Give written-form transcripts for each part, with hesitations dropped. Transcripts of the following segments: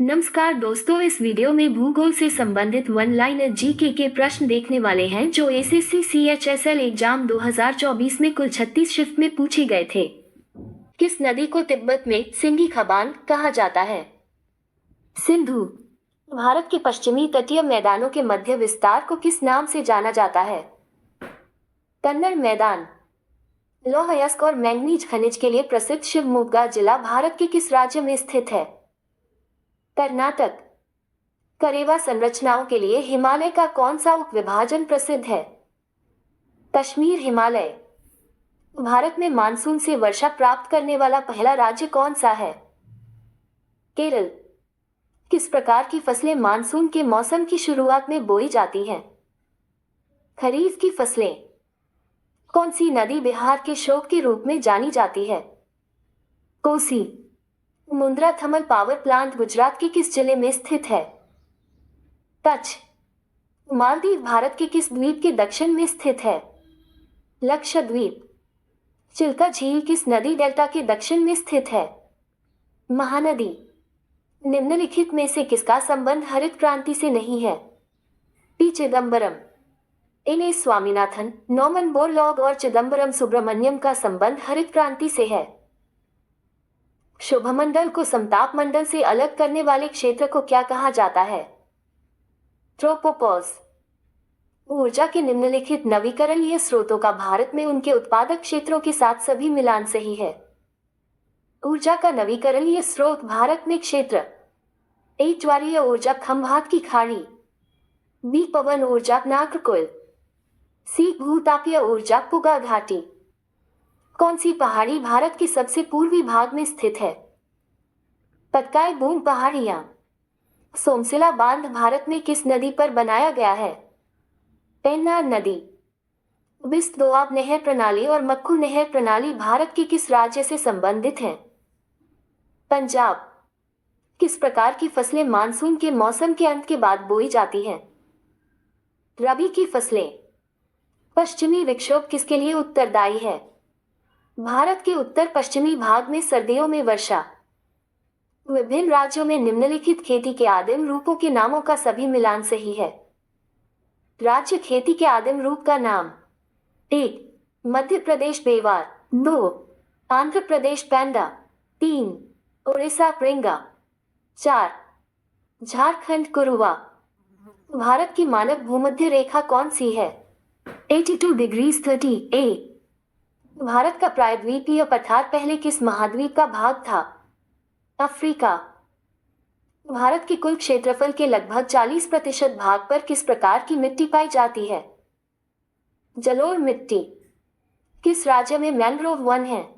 नमस्कार दोस्तों, इस वीडियो में भूगोल से संबंधित वन लाइनर जीके के प्रश्न देखने वाले हैं जो एसएससी सीएचएसएल एग्जाम 2024 में कुल 36 शिफ्ट में पूछे गए थे। किस नदी को तिब्बत में सिंधी खबान कहा जाता है? सिंधु। भारत के पश्चिमी तटीय मैदानों के मध्य विस्तार को किस नाम से जाना जाता है? कन्नड़ मैदान। लौह अयस्क और मैंगनीज खनिज के लिए प्रसिद्ध शिवमोग्गा जिला भारत के किस राज्य में स्थित है? कर्नाटक। करेवा संरचनाओं के लिए हिमालय का कौन सा उपविभाजन प्रसिद्ध है? कश्मीर हिमालय। भारत में मानसून से वर्षा प्राप्त करने वाला पहला राज्य कौन सा है? केरल। किस प्रकार की फसलें मानसून के मौसम की शुरुआत में बोई जाती हैं? खरीफ की फसलें। कौन सी नदी बिहार के शोक के रूप में जानी जाती है? Kosi. Mundra thermal power plant Gujarat के किस जिले में स्थित है? कच्छ। मालदीव भारत के किस द्वीप के दक्षिण में स्थित है? लक्षद्वीप। चिल्का झील किस नदी डेल्टा के दक्षिण में स्थित है? महानदी। निम्नलिखित में से किसका संबंध हरित क्रांति से नहीं है? P Chidambaram. N S Swaminathan, Norman Borlaug और चिदम्बरम सुब्रमण्यम का संबंध हरित क्रांति से है। शुभमंडल को समताप मंडल से अलग करने वाले क्षेत्र को क्या कहा जाता है? ट्रोपोपॉज। ऊर्जा के निम्नलिखित नवीकरणीय स्रोतों का भारत में उनके उत्पादक क्षेत्रों के साथ सभी मिलान सही है। ऊर्जा का नवीकरणीय स्रोत भारत में क्षेत्र ए ज्वारीय ऊर्जा खंभात की खाड़ी, बी पवन ऊर्जा नागरकोइल, सी भूतापीय ऊर्जा पुगा घाटी। कौन सी पहाड़ी भारत के सबसे पूर्वी भाग में स्थित है? पतकाई बूम पहाड़ियां। सोमशिला बांध भारत में किस नदी पर बनाया गया है? पेन्नार नदी। बिस्त दोआब नहर प्रणाली और मक्खू नहर प्रणाली भारत के किस राज्य से संबंधित हैं? पंजाब। किस प्रकार की फसलें मानसून के मौसम के अंत के बाद बोई जाती हैं? रबी की फसलें। पश्चिमी विक्षोभ किसके लिए उत्तरदायी है? भारत के उत्तर पश्चिमी भाग में सर्दियों में वर्षा। विभिन्न राज्यों में निम्नलिखित खेती के आदिम रूपों के नामों का सभी मिलान सही है। राज्य खेती के आदिम रूप का नाम। 1. मध्य प्रदेश बेवार। 2. आंध्र प्रदेश पैंडा। 3. उड़ीसा प्रिंगा। 4. झारखंड कुरुवा। भारत की मानक भूमध्य रेखा कौन सी है? 82 डिग्रीज 30 भारत का प्रायद्वीपीय पठार पहले किस महाद्वीप का भाग था? अफ्रीका। भारत के कुल क्षेत्रफल के लगभग 40% भाग पर किस प्रकार की मिट्टी पाई जाती है? जलोढ़ मिट्टी। किस राज्य में मैंग्रोव वन है?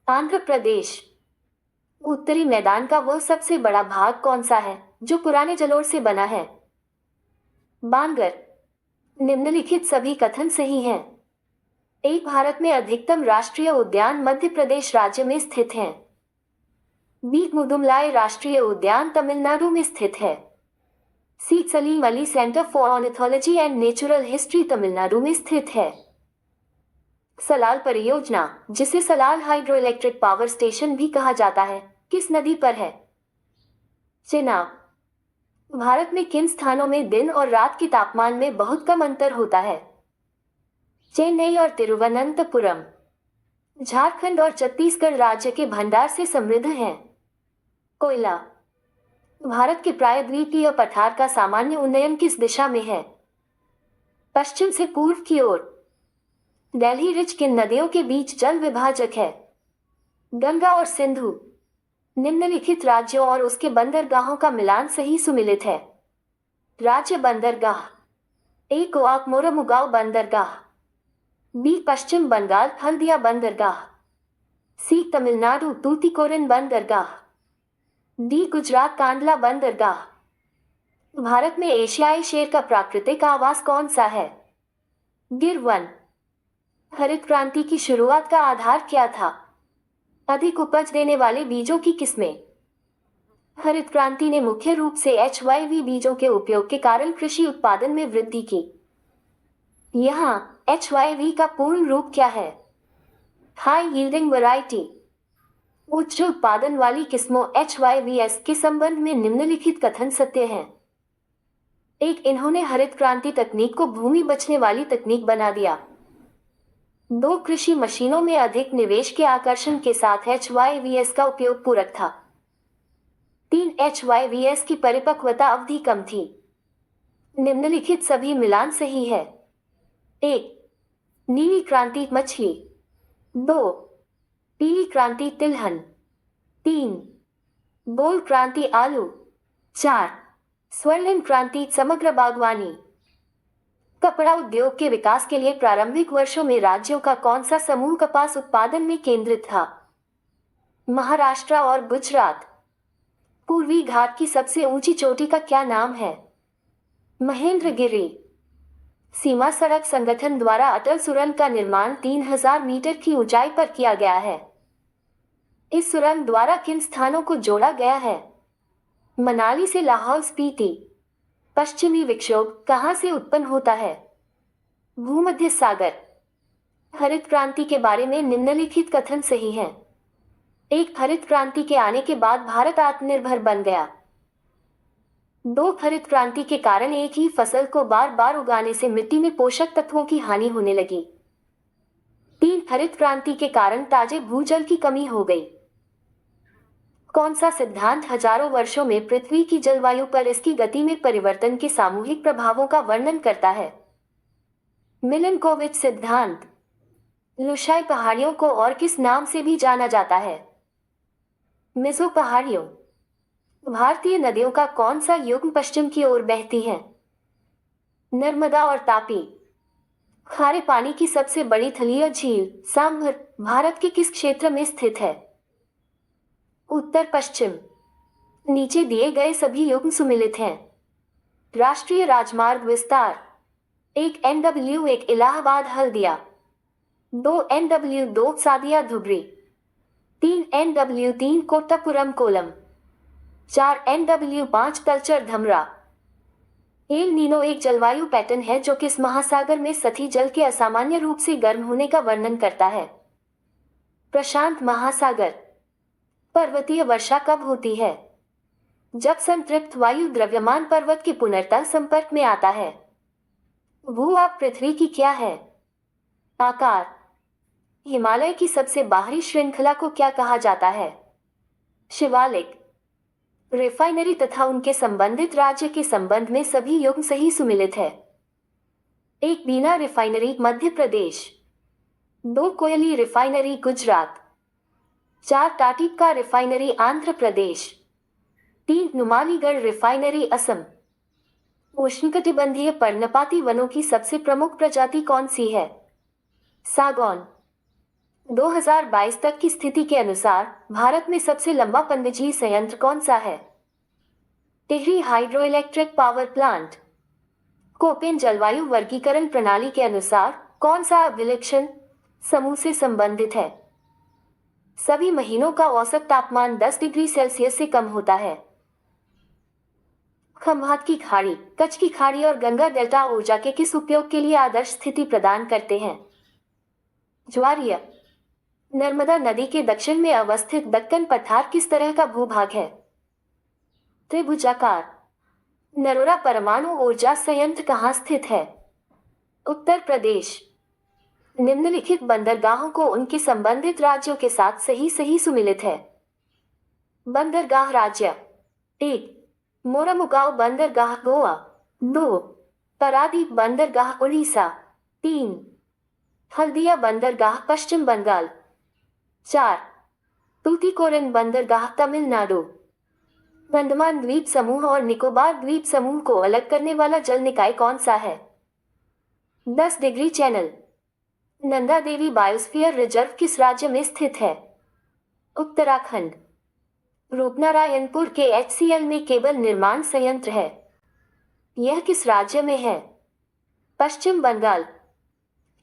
आंध्र प्रदेश। उत्तरी मैदान का वह सबसे बड़ा भाग कौन सा है जो पुराने जलोढ़ से बना है? बांगर। निम्नलिखित सभी कथन सही हैं। एक भारत में अधिकतम राष्ट्रीय उद्यान मध्य प्रदेश राज्य में स्थित हैं। बी मुदुमलाई राष्ट्रीय उद्यान तमिलनाडु में स्थित है। C Salim Ali centre for ornithology and natural history Tamil Nadu में स्थित है। सलाल परियोजना, जिसे Salal hydroelectric power station भी कहा जाता है, किस नदी पर है? चेनाब। भारत में किन स्थानों में दिन और रात के तापमान में बहुत कम अंतर होता है? चेन्नई और तिरुवनंतपुरम। झारखंड और छत्तीसगढ़ राज्य के भंडार से समृद्ध हैं। कोयला। भारत के प्रायद्वीपीय पठार का सामान्य उन्नयन किस दिशा में है? पश्चिम से पूर्व की ओर। दिल्ली रिज किन नदियों के बीच जल विभाजक है? गंगा और सिंधु। निम्नलिखित राज्यों और उसके बंदरगाहों का मिलान सही सुमिलित है। राज्य बंदरगाह। ए गोवा मोरमुगांव बंदरगाह। बी पश्चिम बंगाल हल्दिया बंदरगाह। सी तमिलनाडु तूतीकोरिन बंदरगाह। डी गुजरात कांडला बंदरगाह। भारत में एशियाई शेर का प्राकृतिक आवास कौन सा है? गिर वन। हरित क्रांति की शुरुआत का आधार क्या था? अधिक उपज देने वाले बीजों की किस्में। हरित क्रांति ने मुख्य रूप से HYV बीजों के उपयोग के कारण कृषि उत्पादन में वृद्धि की। यहाँ HYV का पूर्ण रूप क्या है? High yielding variety. उच्च उत्पादन वाली किस्मों HYVS के संबंध में निम्नलिखित कथन सत्य हैं। एक, इन्होंने हरित क्रांति तकनीक को भूमि बचने वाली तकनीक बना दिया। 2, कृषि मशीनों में अधिक निवेश के आकर्षण के साथ HYVS का उपयोग पूरक था। 3, HYVS की परिपक्वता अवधि कम थी। निम्नलिखित सभी मिलान सही है। 1, नीली क्रांति मछली। 2, पीली क्रांति तिलहन। 3, बोल क्रांति आलू। 4, स्वर्णिम क्रांति समग्र बागवानी। कपड़ा उद्योग के विकास के लिए प्रारंभिक वर्षों में राज्यों का कौन सा समूह कपास उत्पादन में केंद्रित था? महाराष्ट्र और गुजरात। पूर्वी घाट की सबसे ऊंची चोटी का क्या नाम है? महेंद्रगिरी। सीमा सड़क संगठन द्वारा अटल सुरंग का निर्माण 3000 मीटर की ऊंचाई पर किया गया है। इस सुरंग द्वारा किन स्थानों को जोड़ा गया है? मनाली से लाहौल स्पीति। पश्चिमी विक्षोभ कहां से उत्पन्न होता है? भूमध्य सागर। हरित क्रांति के बारे में निम्नलिखित कथन सही हैं। 1, हरित क्रांति के आने के बाद भारत आत्मनिर्भर बन गया। 2, हरित क्रांति के कारण एक ही फसल को बार बार उगाने से मिट्टी में पोषक तत्वों की हानि होने लगी। 3, हरित क्रांति के कारण ताजे भूजल की कमी हो गई। कौन सा सिद्धांत हजारों वर्षों में पृथ्वी की जलवायु पर इसकी गति में परिवर्तन के सामूहिक प्रभावों का वर्णन करता है? मिलनकोविच सिद्धांत। लुशाई पहाड़ियों को और किस नाम से भी जाना जाता है? मिज़ो पहाड़ियों। भारतीय नदियों का कौन सा युग्म पश्चिम की ओर बहती है? नर्मदा और तापी। खारे पानी की सबसे बड़ी थलीय झील सांभर भारत के किस क्षेत्र में स्थित है? उत्तर पश्चिम। नीचे दिए गए सभी युग्म सुमिलित हैं। राष्ट्रीय राजमार्ग विस्तार। 1, NW 1 Allahabad Haldia. 2, NW 2 Sadiya Dhubri. 3, NW 3 Kottapuram Kollam. 4, NW 5 Talcher Dhamra. El Nino एक जलवायु पैटर्न है जो किस महासागर में सतही जल के असामान्य रूप से गर्म होने का वर्णन करता है? प्रशांत महासागर। पर्वतीय वर्षा कब होती है? जब संतृप्त वायु द्रव्यमान पर्वत के पुनर्तः संपर्क में आता है। भू-आब पृथ्वी की क्या है? आकार। हिमालय की सबसे बाहरी श्रृंखला को क्या कहा जाता है? शिवालिक। रिफाइनरी तथा उनके संबंधित राज्य के संबंध में सभी युग्म सही सुमिलित है। 1, बीना रिफाइनरी मध्य प्रदेश। 2, कोयली refinery Gujarat. 4, टाटिका refinery Andhra Pradesh. 3, Numaligarh refinery Assam. उष्णकटिबंधीय पर्णपाती वनों की सबसे प्रमुख प्रजाति कौन सी है? सागौन। 2022 तक की स्थिति के अनुसार भारत में सबसे लंबा पनबिजली संयंत्र कौन सा है? Tehri hydro electric power plant. Koppen जलवायु वर्गीकरण प्रणाली के अनुसार कौन सा अभिलक्षण समूह से संबंधित है? सभी महीनों का औसत तापमान 10 डिग्री सेल्सियस से कम होता है। खंभात की खाड़ी, कच्छ की खाड़ी और गंगा डेल्टा ऊर्जा के किस उपयोग के लिए आदर्श स्थिति प्रदान करते हैं? ज्वारीय। नर्मदा नदी के दक्षिण में अवस्थित दक्कन पठार किस तरह का भूभाग है? त्रिभुजाकार। नरोरा परमाणु ऊर्जा संयंत्र कहाँ स्थित है? उत्तर प्रदेश। निम्नलिखित बंदरगाहों को उनके संबंधित राज्यों के साथ सही सुमिलित है। बंदरगाह राज्य। 1, मोरमुगांव बंदरगाह गोवा। 2, पारादीप बंदरगाह उड़ीसा। 3, हल्दिया बंदरगाह पश्चिम बंगाल। 4, तूतीकोरिन बंदरगाह तमिलनाडु। अंडमान द्वीप समूह और निकोबार द्वीप समूह को अलग करने वाला जल निकाय कौन सा है? 10 degree channel. Nanda Devi biosphere reserve किस राज्य में स्थित है? उत्तराखंड। रूपनारायणपुर के HCL में केबल निर्माण संयंत्र है। यह किस राज्य में है? पश्चिम बंगाल।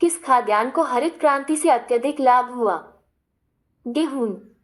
किस खाद्यान्न को हरित क्रांति से अत्यधिक लाभ हुआ? गेहूं।